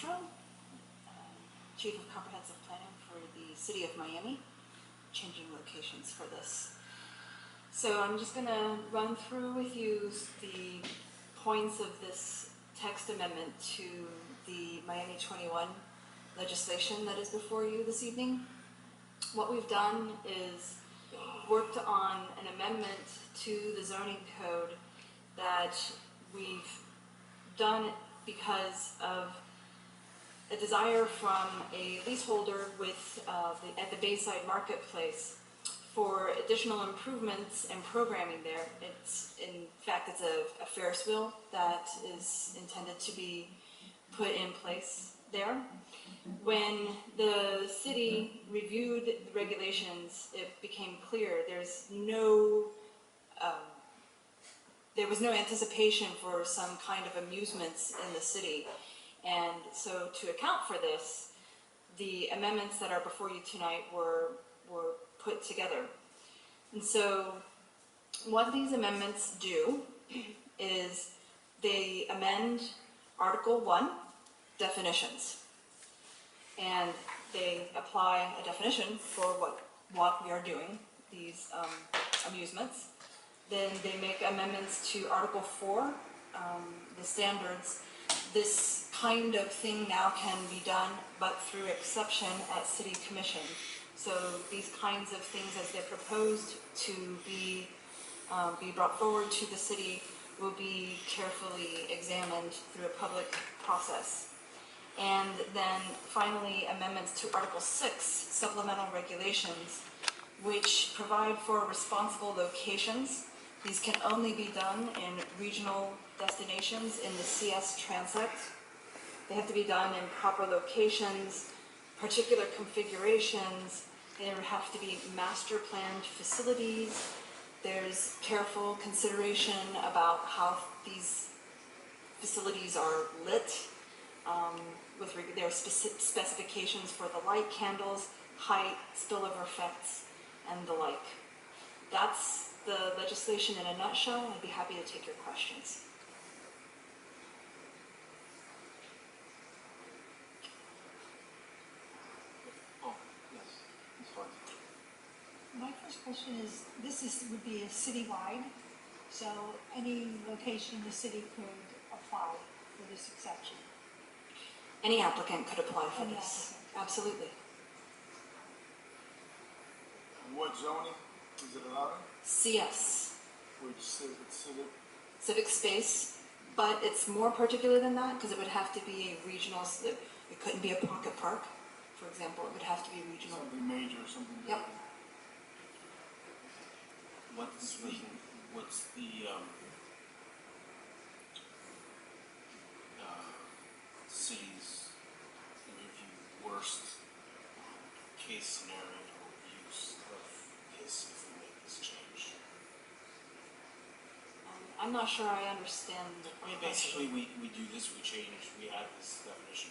Petro, Chief of Comprehensive Planning for the City of Miami, changing locations for this. So I'm just going to run through with you the points of this text amendment to the Miami 21 legislation that is before you this evening. What we've done is worked on an amendment to the zoning code that we've done because of a desire from a leaseholder with at the Bayside Marketplace for additional improvements and programming there. In fact, it's a Ferris wheel that is intended to be put in place there. When the city reviewed the regulations, it became clear there was no anticipation for some kind of amusements in the city. And so to account for this, the amendments that are before you tonight were put together. And so what these amendments do is they amend Article 1, definitions. And they apply a definition for what we are doing, these amusements. Then they make amendments to Article 4, the standards. This kind of thing now can be done, but through exception at City Commission. So these kinds of things, as they're proposed to be brought forward to the city, will be carefully examined through a public process. And then finally, amendments to Article 6, supplemental regulations, which provide for responsible locations. These can only be done in regional destinations in the CS transect. They have to be done in proper locations, particular configurations. There have to be master planned facilities. There's careful consideration about how these facilities are lit, with their specifications for the light, candles, height, spillover effects, and the like. That's the legislation in a nutshell. I'd be happy to take your questions. Oh, yes, that's fine. My first question is, would be a citywide, so any location in the city could apply for this exception. Any applicant could apply for this. Absolutely. And what zoning is it allowed in? CS. Which civic? Civic space, but it's more particular than that because it would have to be a regional. It couldn't be a pocket park, for example. It would have to be regional. Something major, something big. Yep. What's the city's, in your view, worst case scenario use of this if we make this change? I'm not sure I understand the I mean, basically, we do this, we change, we add this definition.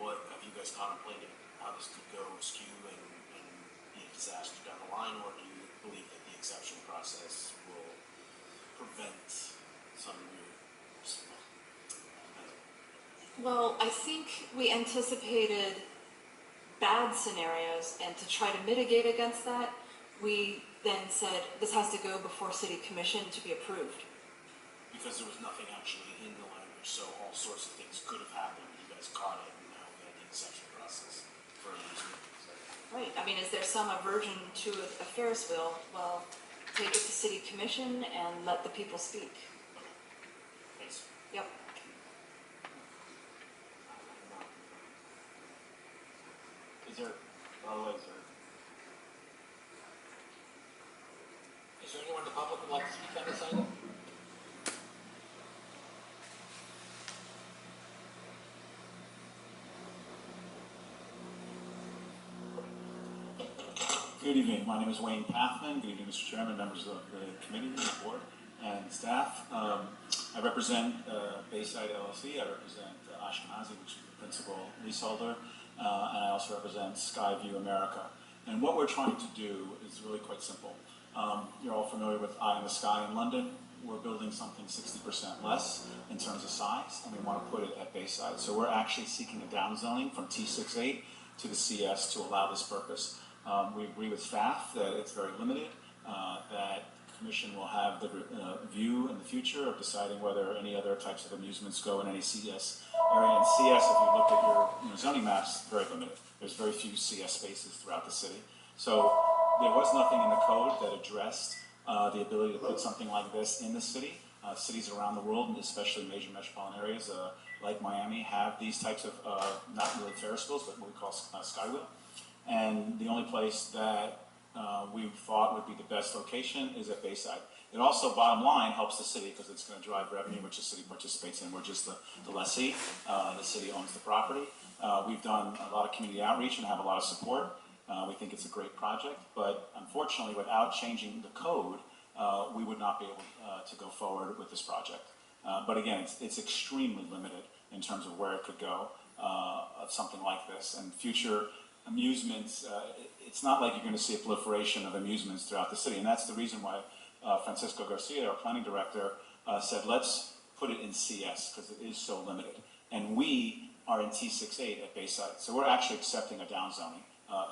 What have you guys contemplated how this could go askew and be a disaster down the line, or do you believe that the exception process will prevent some weird? Well, I think we anticipated bad scenarios, and to try to mitigate against that, we then said this has to go before City Commission to be approved. Because there was nothing actually in the language, so all sorts of things could have happened. You guys caught it, and now we had the exception process for amusement. Right. I mean, is there some aversion to a Ferris wheel? Well, take it to City Commission and let the people speak. Okay. Thanks. Yep. Is there anyone in the public who would like to speak on this item? Good evening. My name is Wayne Pathman. Good evening, Mr. Chairman, members of the committee, the board, and staff. I represent Bayside LLC. I represent Ashkenazi, which is the principal leaseholder, and I also represent Skyview America. And what we're trying to do is really quite simple. You're all familiar with Eye in the Sky in London. we're building something 60% less in terms of size, and we want to put it at Bayside. So we're actually seeking a downzoning from T68 to the CS to allow this purpose. We agree with staff that it's very limited, that the commission will have the view in the future of deciding whether any other types of amusements go in any CS area. And CS, if you look at your zoning maps, very limited. There's very few CS spaces throughout the city. So there was nothing in the code that addressed the ability to put something like this in the city. Cities around the world, and especially major metropolitan areas like Miami, have these types of, not really Ferris wheels, but what we call skywheel. And the only place that we thought would be the best location is at Bayside. It also, bottom line, helps the city because it's going to drive revenue, which the city participates in. We're just the lessee. The city owns the property. We've done a lot of community outreach and have a lot of support. We think it's a great project, but unfortunately, without changing the code, we would not be able to go forward with this project. But again, it's extremely limited in terms of where it could go of something like this. And future amusements, it's not like you're going to see a proliferation of amusements throughout the city. And that's the reason why Francisco Garcia, our planning director, said, let's put it in CS because it is so limited. And we are in T68 at Bayside. So we're actually accepting a downzoning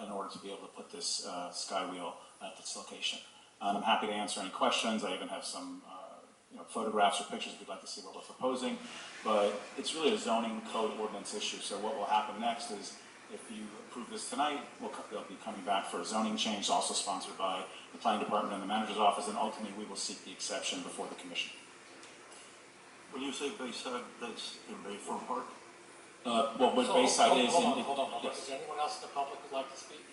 in order to be able to put this skywheel at this location. And I'm happy to answer any questions. I even have some photographs or pictures if you'd like to see what we're proposing. But it's really a zoning code ordinance issue. So what will happen next is if you approve this tonight, they'll be coming back for a zoning change, also sponsored by the planning department and the manager's office, and ultimately we will seek the exception before the commission. When you say Bayside, that's in Bayfront Park? Well, what Bayside is... Hold on. Yes. Is there anyone else in the public who'd like to speak?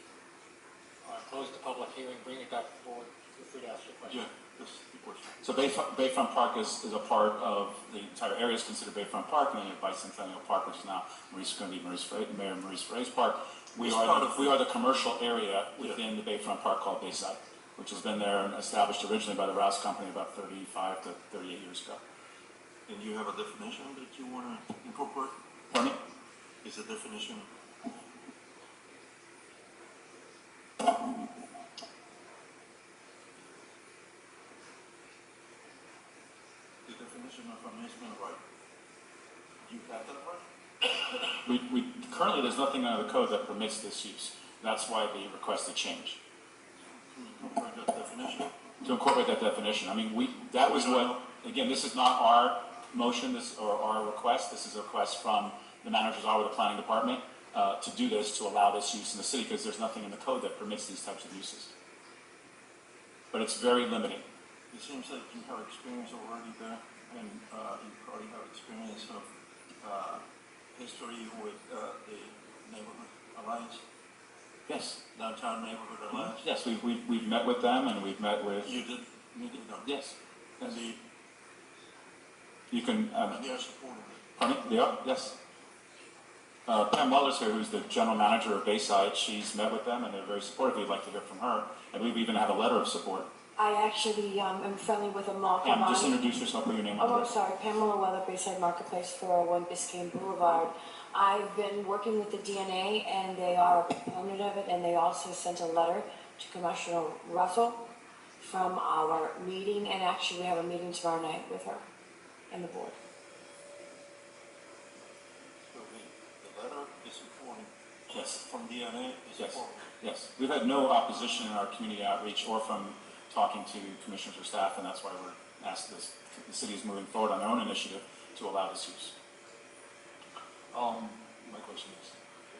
Close the public hearing, bring it back to the board. Feel free to ask your question. Yeah, that's the question. So Bayfront Park is a part of the entire area is considered Bayfront Park, and then you have Bicentennial Park, which is now going to be Mayor Maurice Frey's Park. We are the commercial area within the Bayfront Park called Bayside, which has been there and established originally by the Rouse Company about 35 to 38 years ago. And you have a definition that you want to incorporate? Pardon me? Is the definition? The definition of amusement right. You have that right? Currently, there's nothing under the code that permits this use. That's why the requested change. To incorporate that definition? To incorporate that definition. I mean, that was what, again, this is not our motion or our request. This is a request from the manager's office, the planning department, to do this, to allow this use in the city, because there's nothing in the code that permits these types of uses. But it's very limiting. It seems like you have experience already there, and you probably have experience of history with the Neighborhood Alliance, Yes. Downtown Neighborhood Alliance. Yes, we've met with them, and we've met with... You did not? Yes. And You can... they are supporting it. Pardon me? They are? Yes. Pam Weller's here, who's the general manager of Bayside. She's met with them, and they're very supportive. We'd like to hear from her. I believe we even have a letter of support. I actually am friendly with a Mark. Pam, just introduce yourself, put your name on Oh, the I'm sorry. Pamela Weather, Bayside Marketplace, 401 Biscayne Boulevard. I've been working with the DNA, and they are a proponent of it, and they also sent a letter to Commissioner Russell from our meeting, and actually we have a meeting tomorrow night with her and the board. So the letter is supporting. Yes. From DNA is Yes. supporting. Yes. We've had no opposition in our community outreach or from talking to commissioners or staff, and that's why we're asked this. The city is moving forward on their own initiative to allow this use. My question is,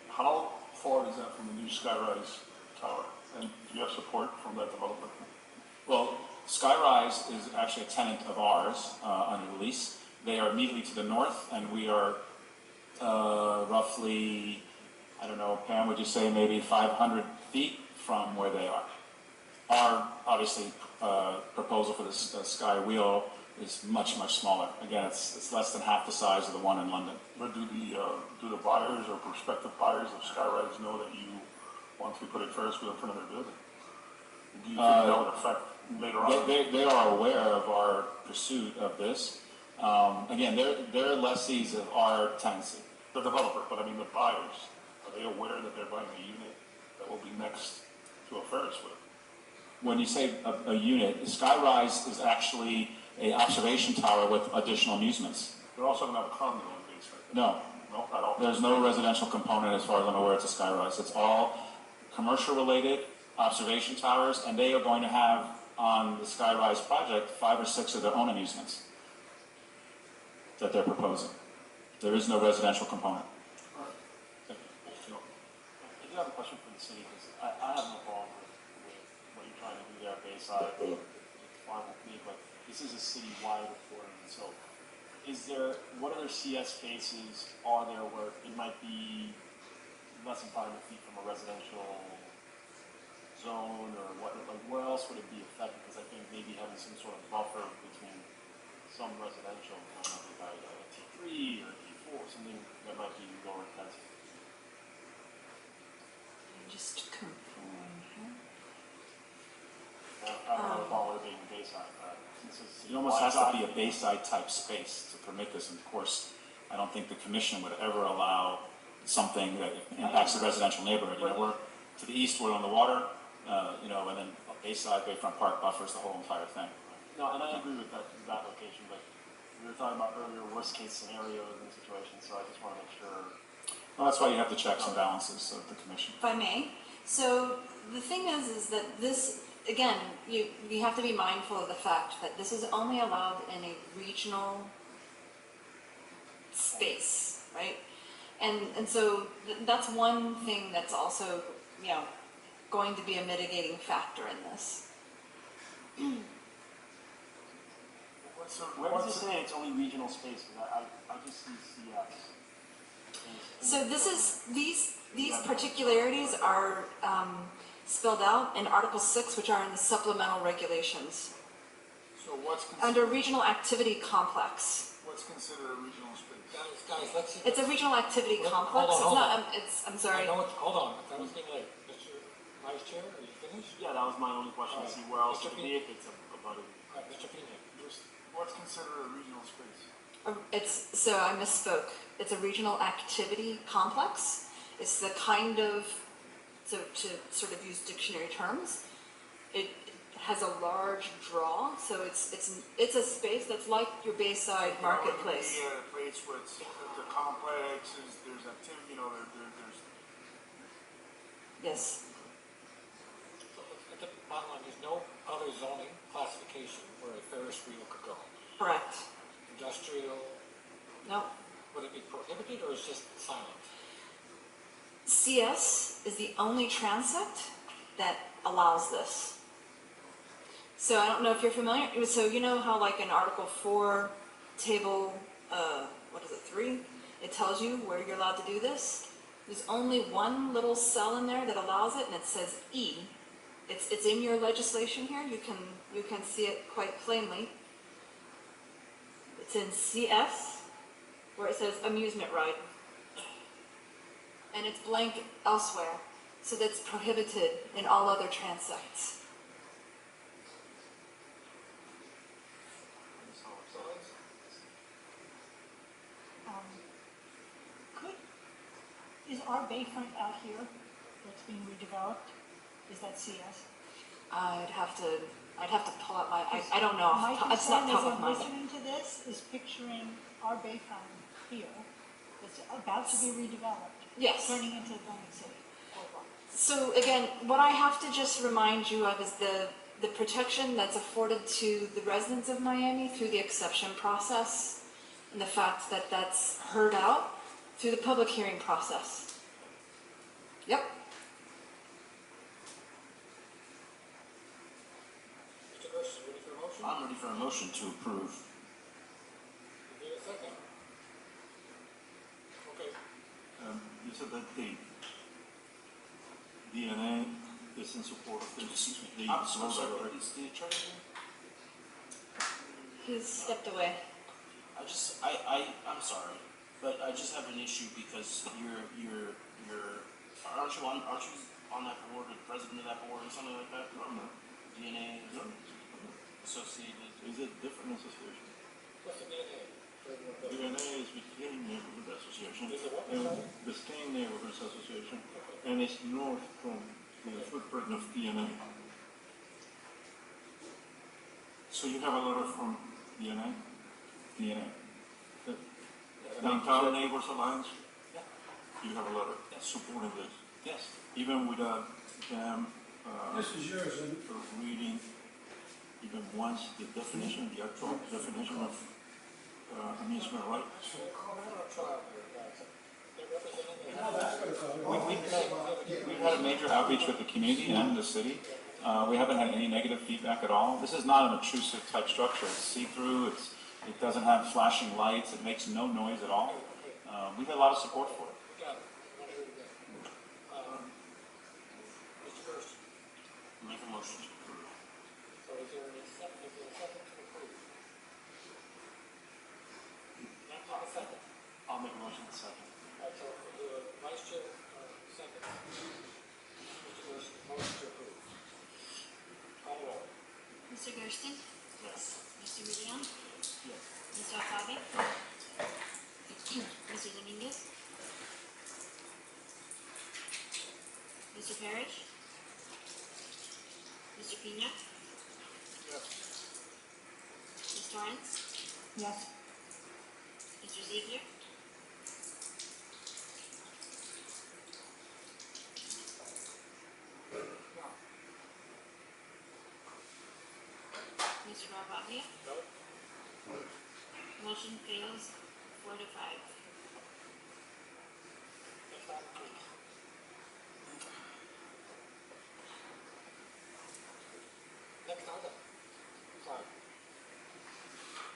how far is that from the new Skyrise Tower? And do you have support from that developer? Well, Skyrise is actually a tenant of ours under the lease. They are immediately to the north, and we are roughly, I don't know, Pam, would you say maybe 500 feet from where they are? Our, obviously, proposal for this Sky Wheel is much, much smaller. Again, it's less than half the size of the one in London. But do the buyers or prospective buyers of Skyrise know that you want to put a Ferris wheel in front of their building? Do you think that would affect later on? They are aware of our pursuit of this. Again, they're lessees of our tenancy. The developer, but I mean the buyers, are they aware that they're buying a unit that will be next to a Ferris wheel? When you say a unit, Skyrise is actually a observation tower with additional amusements. They're also gonna have a condo on Bayside. No, No, at all? there's no residential component as far as I'm aware. It's a skyrise. It's all commercial-related observation towers, and they are going to have on the skyrise project 5 or 6 of their own amusements that they're proposing. There is no residential component. I do have a question for the city, because I have no problem with what you're trying to do there at Bayside. It's fine with me, but this is a city-wide requirement, so what other CS spaces are there where it might be less than 500 feet from a residential zone, or what, like where else would it be affected? Because I think maybe having some sort of buffer between some residential, I don't know, if like a T3 or T4, something that might be lower intensive. Just confirm here. I don't know if all would be in Bayside, since it's. It almost has to be a Bayside type space to permit this, and of course, I don't think the commission would ever allow something that impacts the residential neighborhood. You know, we're to the east, we're on the water, you know, and then Bayside, Bayfront Park buffers the whole entire thing. No, and I agree with that location, but we were talking about earlier worst case scenarios and situations, so I just want to make sure. Well, that's why you have the checks and balances of the commission. If I may, so the thing is that this, again, you have to be mindful of the fact that this is only allowed in a regional space, right? And so that's one thing that's also, you know, going to be a mitigating factor in this. Where does it say it's only regional space? Because I just see CS. So this is, these particularities are spelled out in Article 6, which are in the supplemental regulations. So what's Under considered, regional activity complex. what's considered a regional space? Guys, let's see. It's a regional activity Hold complex. on, It's hold not, on. I'm sorry. Hold on, that was getting late. Mr. Vice Chair, are you finished? Yeah, that was my only question, to see where else it could be if it's about it. All right, Mr. Pena. What's considered a regional space? So I misspoke. It's a regional activity complex. It's the kind of, so to sort of use dictionary terms, it has a large draw, so it's a space that's like your Bayside marketplace. You know, it could be a place where it's the complexes, there's activity, you know, there's. Yes. So at the bottom line, there's no other zoning classification where a Ferris wheel could go. Correct. Industrial, No. would it be prohibited or is just silent? CS is the only transect that allows this. So I don't know if you're familiar, so you know how like in Article 4, table, 3, it tells you where you're allowed to do this? There's only one little cell in there that allows it, and it says E. It's in your legislation here, you can see it quite plainly. It's in CS, where it says amusement ride. And it's blank elsewhere, so that's prohibited in all other transects. Is our bayfront out here that's being redeveloped, is that CS? I'd have to pull up I don't know, My it's not concern top as of I'm mind. listening to this is picturing our bayfront here, that's about to be redeveloped. Yes. Turning into Atlantic City. Boardwalk. So again, what I have to just remind you of is the protection that's afforded to the residents of Miami through the exception process, and the fact that that's heard out through the public hearing process. Yep. Mr. Gross, ready for a motion? I'm ready for a motion to approve. Give me a second. Okay. You said that the DNA is in support of this. Excuse me. The I'm so sorry. already. Is the attorney here? He's stepped away. I'm sorry, but I just have an issue because aren't you on that board, or the president of that board, or something like that? No. DNA is associated. Is it different association? What's the DNA? DNA is Biscayne Neighborhood Association. Is it what? And Biscayne Neighborhoods Association, and it's north from the footprint of DNA. So you have a letter from DNA? DNA. The- Downtown Neighbors Alliance, Yeah. you have a letter Yes. supporting this. Yes. Even without them, This is yours, and reading even once the definition, the actual definition of amusement, right? We've had a major outreach with the community and the city. We haven't had any negative feedback at all. This is not an obtrusive type structure. It's see-through, it doesn't have flashing lights, it makes no noise at all. We've had a lot of support for it. Make a motion to approve. So is there a second to approve? Not a second. I'll make a motion in a second. So the vice chair, second. Mr. Gersten, motion to approve. Call the roll. Mr. Gersten? Yes. Mr. Milian? Yes. Mr. Alfabe? Mr. Dominguez? Mr. Parrish? Mr. Pina? Ms. Torrance? Yes. Mr. Ziegler? Mr. Barbadia? No? Motion fails 4 to 5.